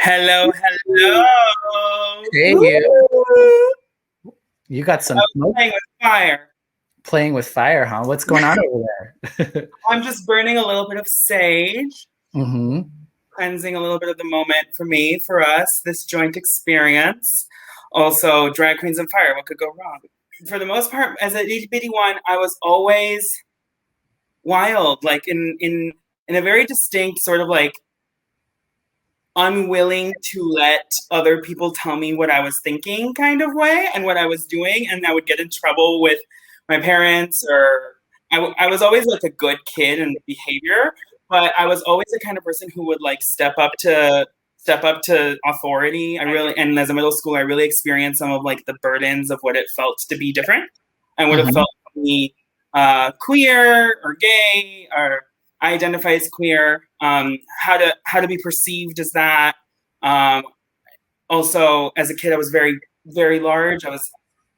Hello, hello. Hey, you got some smoke Playing with fire. playing with fire, huh? What's going on over there? I'm just burning a little bit of sage, Mm-hmm. cleansing a little bit of the moment for me, for us, this joint experience. Also, drag queens and fire. What could go wrong? For the most part, as a itty bitty one, I was always wild, like in a very distinct sort of like unwilling to let other people tell me what I was thinking kind of way and what I was doing. And I would get in trouble with my parents, or I was always like a good kid in behavior, but I was always the kind of person who would like step up to authority. And as a middle schooler, I really experienced some of like the burdens of what it felt to be different and what it Mm-hmm. felt to be queer or gay, or I identify as queer. How to be perceived as that. Um, Also, as a kid, I was very very large. I was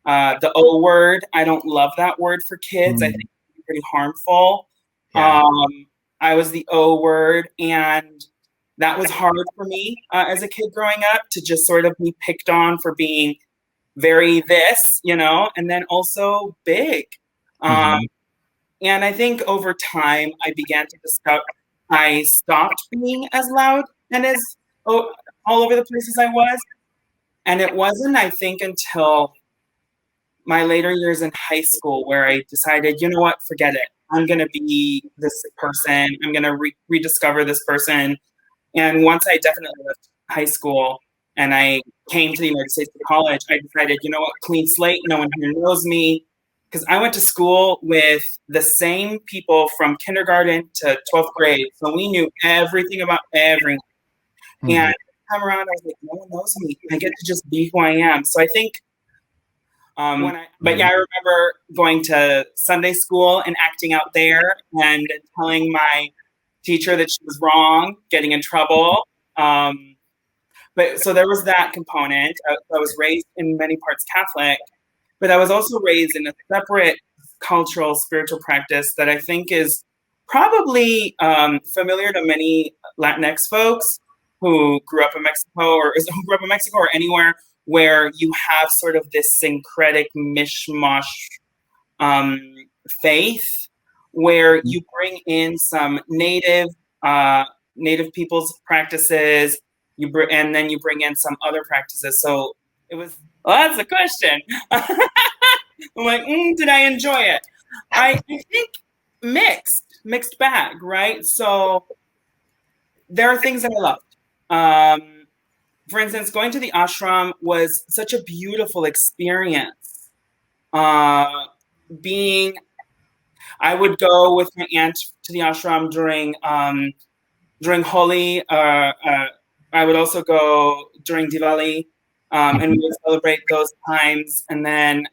the O word. I don't love that word for kids. I think it's pretty harmful. Yeah. I was the O word, and that was hard for me as a kid growing up, to just sort of be picked on for being very this, and then also big. Um, Mm-hmm. and I think over time, I began to discover I stopped being as loud and as oh, all over the place as I was. And it wasn't, I think, until my later years in high school where I decided, you know what, forget it. I'm going to be this person. I'm going to rediscover this person. And once I definitely left high school and I came to the United States for college, I decided, you know what, clean slate. No one here knows me. Because I went to school with the same people from kindergarten to 12th grade. So we knew everything about everyone. And Mm-hmm. this time around, I was like, no one knows me. I get to just be who I am. So I think but yeah, I remember going to Sunday school and acting out there and telling my teacher that she was wrong, getting in trouble. But so there was that component. I was raised in many parts Catholic, but I was also raised in a separate cultural spiritual practice that I think is probably familiar to many Latinx folks who grew up in Mexico, or who grew up in Mexico or anywhere where you have sort of this syncretic mishmash um, faith, where you bring in some native people's practices, and then you bring in some other practices. So it was. Well, that's the question. I'm like, did I enjoy it? I think mixed bag, right? So there are things that I loved. For instance, going to the ashram was such a beautiful experience. Being, I would go with my aunt to the ashram during Holi. I would also go during Diwali, and we would celebrate those times. And then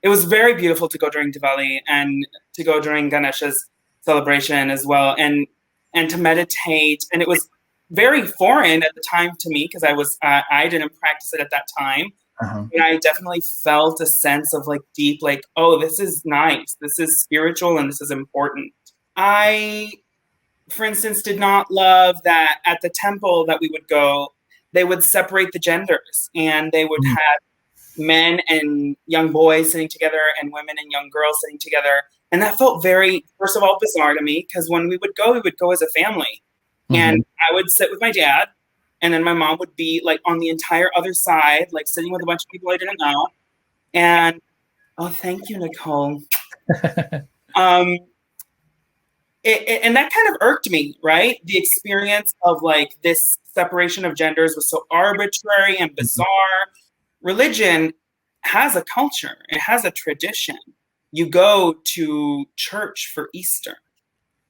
it was very beautiful to go during Diwali and to go during Ganesha's celebration as well, and to meditate. And it was very foreign at the time to me because I didn't practice it at that time. Uh-huh. And I definitely felt a sense of like deep, like, oh, this is nice, this is spiritual, and this is important. I, for instance, did not love that at the temple that we would go, they would separate the genders, and they would have men and young boys sitting together and women and young girls sitting together. And that felt very, first of all, bizarre to me, because when we would go as a family. And I would sit with my dad, and then my mom would be like on the entire other side, like sitting with a bunch of people I didn't know. And oh, thank you, Nicole. And that kind of irked me, right? The experience of like this separation of genders was so arbitrary and bizarre. Religion has a culture, it has a tradition. You go to church for Easter.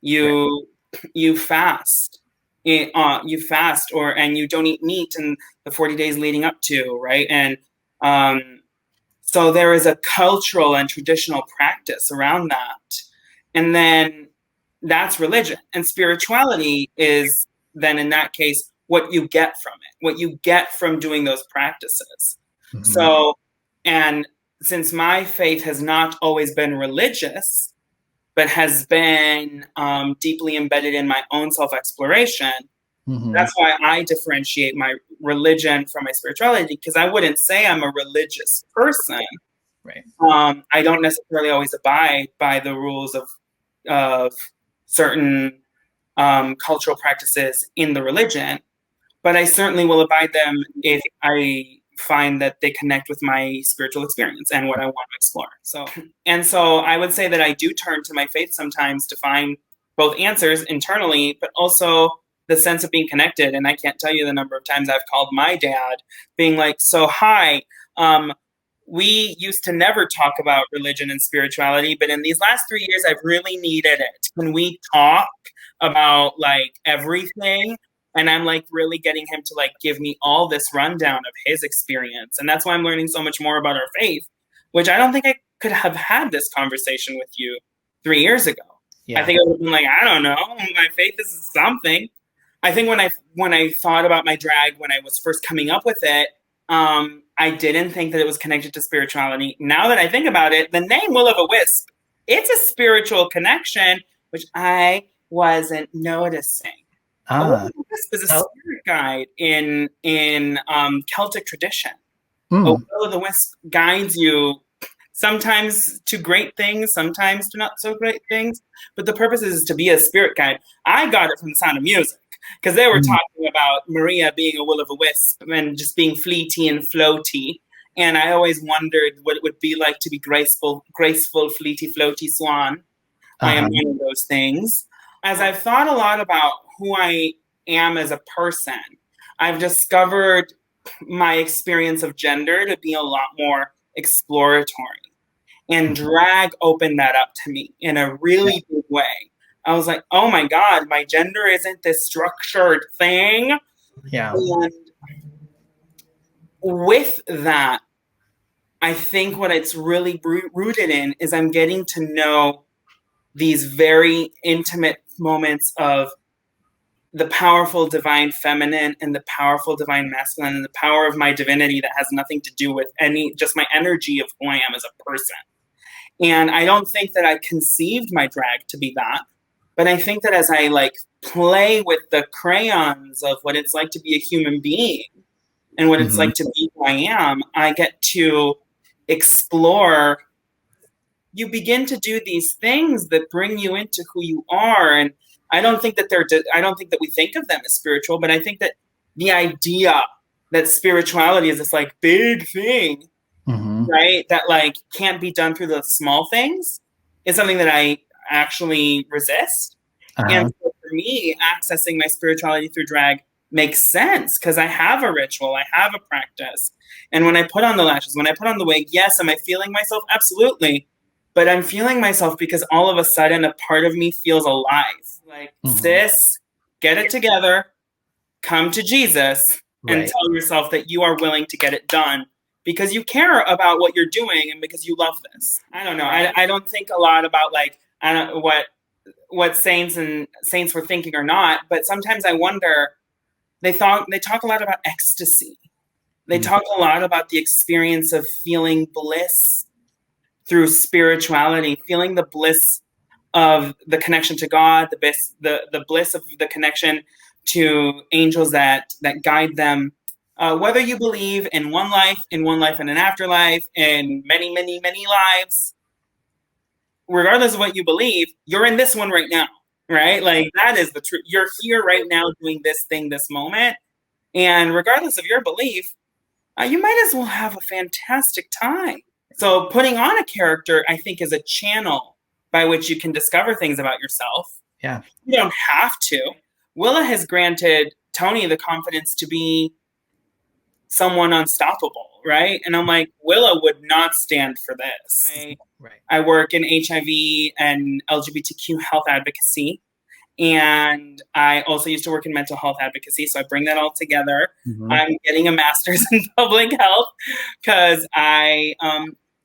You fast. You fast, and you don't eat meat in the 40 days leading up to, right? And so there is a cultural and traditional practice around that. And then that's religion. And spirituality is then, in that case, what you get from it, what you get from doing those practices. So, and since my faith has not always been religious, but has been deeply embedded in my own self-exploration, That's why I differentiate my religion from my spirituality, because I wouldn't say I'm a religious person. Right. I don't necessarily always abide by the rules of certain cultural practices in the religion, but I certainly will abide them if I find that they connect with my spiritual experience and what I want to explore. So I would say that I do turn to my faith sometimes to find both answers internally, but also the sense of being connected. And I can't tell you the number of times I've called my dad being like, so hi, we used to never talk about religion and spirituality, but in these last 3 years, I've really needed it. Can we talk about like everything? And I'm like really getting him to like give me all this rundown of his experience. And that's why I'm learning so much more about our faith, which I don't think I could have had this conversation with you 3 years ago. Yeah. I think I would have been like, I don't know, my faith is something. I think when I thought about my drag, when I was first coming up with it, I didn't think that it was connected to spirituality. Now that I think about it, the name Willa Vawisp, it's a spiritual connection, which I wasn't noticing. Willa Vawisp is a spirit guide in Celtic tradition. Willa the Wisp guides you sometimes to great things, sometimes to not so great things. But the purpose is to be a spirit guide. I got it from The Sound of Music, because they were talking about Maria being a will of a wisp and just being fleety and floaty. And I always wondered what it would be like to be graceful, fleety, floaty swan. I am one of those things. As I've thought a lot about who I am as a person, I've discovered my experience of gender to be a lot more exploratory. And drag opened that up to me in a really big way. I was like, oh my God, my gender isn't this structured thing. Yeah. And with that, I think what it's really rooted in is I'm getting to know these very intimate moments of the powerful divine feminine and the powerful divine masculine and the power of my divinity that has nothing to do with just my energy of who I am as a person. And I don't think that I conceived my drag to be that. But I think that as I like play with the crayons of what it's like to be a human being and what it's like to be who I am, I get to explore. You begin to do these things that bring you into who you are. And I don't think that I don't think that we think of them as spiritual, but I think that the idea that spirituality is this like big thing, right, that like can't be done through the small things is something that I actually resist. And so for me, accessing my spirituality through drag makes sense because I have a ritual, I have a practice. And when I put on the lashes, when I put on the wig, yes, am I feeling myself? Absolutely. But I'm feeling myself because all of a sudden a part of me feels alive. Like, sis, get it together, come to Jesus, and tell yourself that you are willing to get it done because you care about what you're doing and because you love this. I don't know. I don't think a lot about like, I don't know what saints were thinking or not, but sometimes I wonder, they talk a lot about ecstasy. They talk a lot about the experience of feeling bliss through spirituality, feeling the bliss of the connection to God, the bliss of the connection to angels that guide them. Whether you believe in one life and an afterlife, and many, many, many lives, regardless of what you believe, you're in this one right now, right? Like that is the truth. You're here right now doing this thing, this moment. And regardless of your belief, you might as well have a fantastic time. So putting on a character, I think, is a channel by which you can discover things about yourself. Yeah. You don't have to. Willa has granted Tony the confidence to be someone unstoppable, right? And I'm like, Willa would not stand for this. I work in HIV and LGBTQ health advocacy. And I also used to work in mental health advocacy. So I bring that all together. I'm getting a master's in public health because I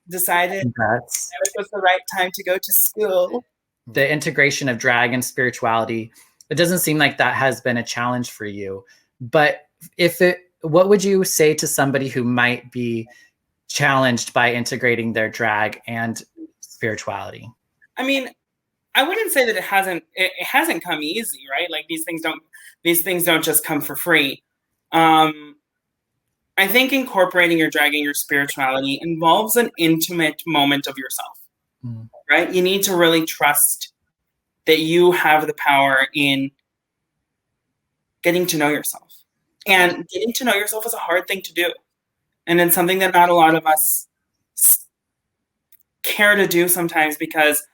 decided that it was the right time to go to school. The integration of drag and spirituality, it doesn't seem like that has been a challenge for you. But what would you say to somebody who might be challenged by integrating their drag and spirituality? I mean, I wouldn't say that it hasn't come easy, right? Like these things don't just come for free. I think incorporating your drag and your spirituality involves an intimate moment of yourself, right? You need to really trust that you have the power in getting to know yourself. And getting to know yourself is a hard thing to do. And it's something that not a lot of us care to do sometimes, because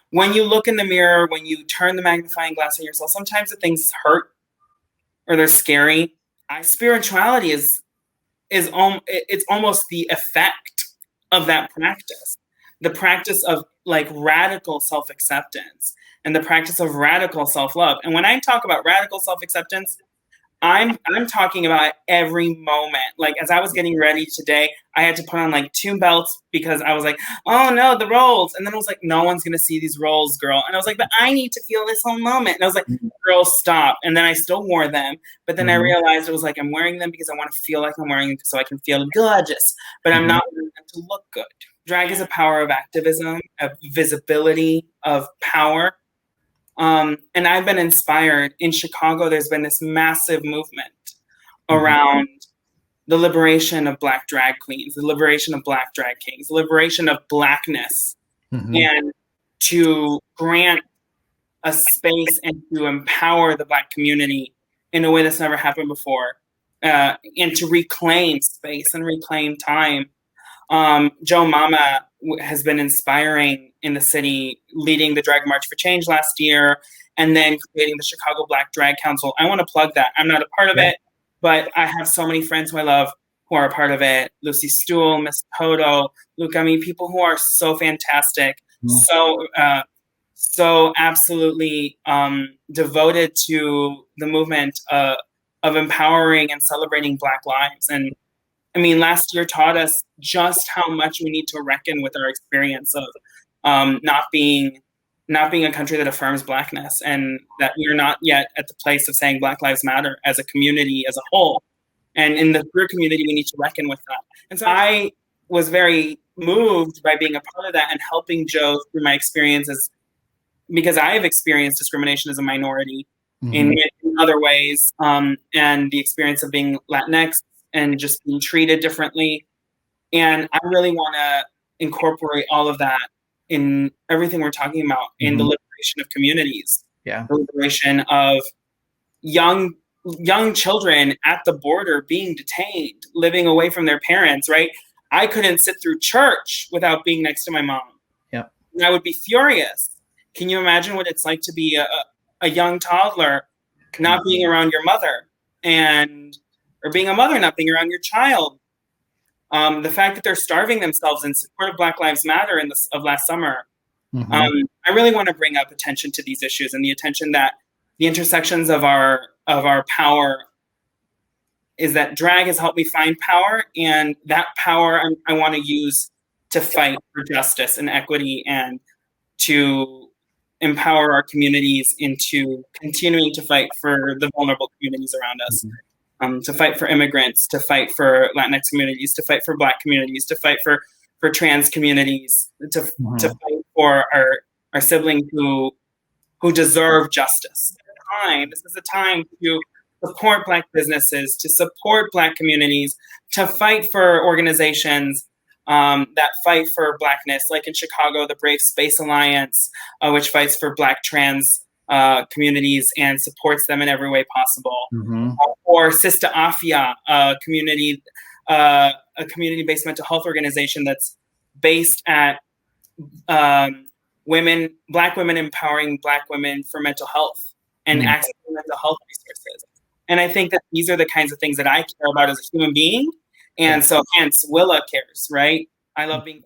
when you look in the mirror, when you turn the magnifying glass on yourself, sometimes the things hurt or they're scary. Spirituality it's almost the effect of that practice. The practice of like radical self-acceptance and the practice of radical self-love. And when I talk about radical self-acceptance, I'm talking about every moment. Like as I was getting ready today, I had to put on like 2 belts because I was like, oh no, the rolls. And then I was like, no one's gonna see these rolls, girl. And I was like, but I need to feel this whole moment. And I was like, girl, stop. And then I still wore them. But then I realized it was like, I'm wearing them because I want to feel like I'm wearing them so I can feel gorgeous. But I'm not wearing them to look good. Drag is a power of activism, of visibility, of power. And I've been inspired. In Chicago, there's been this massive movement around the liberation of Black drag queens, the liberation of Black drag kings, the liberation of Blackness, and to grant a space and to empower the Black community in a way that's never happened before, and to reclaim space and reclaim time. Joe Mama has been inspiring in the city, leading the Drag March for Change last year, and then creating the Chicago Black Drag Council. I want to plug that. I'm not a part of it, but I have so many friends who I love who are a part of it. Lucy Stuhl, Miss Toto, Luke, I mean, people who are so fantastic, so absolutely devoted to the movement of empowering and celebrating Black lives. And I mean, last year taught us just how much we need to reckon with our experience of not being a country that affirms Blackness, and that we're not yet at the place of saying Black Lives Matter as a community as a whole. And in the queer community, we need to reckon with that. And so I was very moved by being a part of that and helping Joe through my experiences, because I have experienced discrimination as a minority in other ways, and the experience of being Latinx and just being treated differently. And I really want to incorporate all of that in everything we're talking about, in the liberation of communities, the liberation of young children at the border being detained, living away from their parents, right? I couldn't sit through church without being next to my mom. And I would be furious. Can you imagine what it's like to be a young toddler not being around your mother, or being a mother not being around your child? The fact that they're starving themselves in support of Black Lives Matter of last summer. I really want to bring up attention to these issues, and the attention that the intersections of our power is that drag has helped me find power, and that power I want to use to fight for justice and equity, and to empower our communities into continuing to fight for the vulnerable communities around us. To fight for immigrants, to fight for Latinx communities, to fight for Black communities, to fight for trans communities, to fight for our siblings who deserve justice. This is a time to support Black businesses, to support Black communities, to fight for organizations that fight for Blackness, like in Chicago, the Brave Space Alliance, which fights for Black trans communities and supports them in every way possible. Or Sista Afia, a community-based mental health organization that's based at Black women empowering Black women for mental health and access to mental health resources. And I think that these are the kinds of things that I care about as a human being. And so hence Willa cares, right? I love being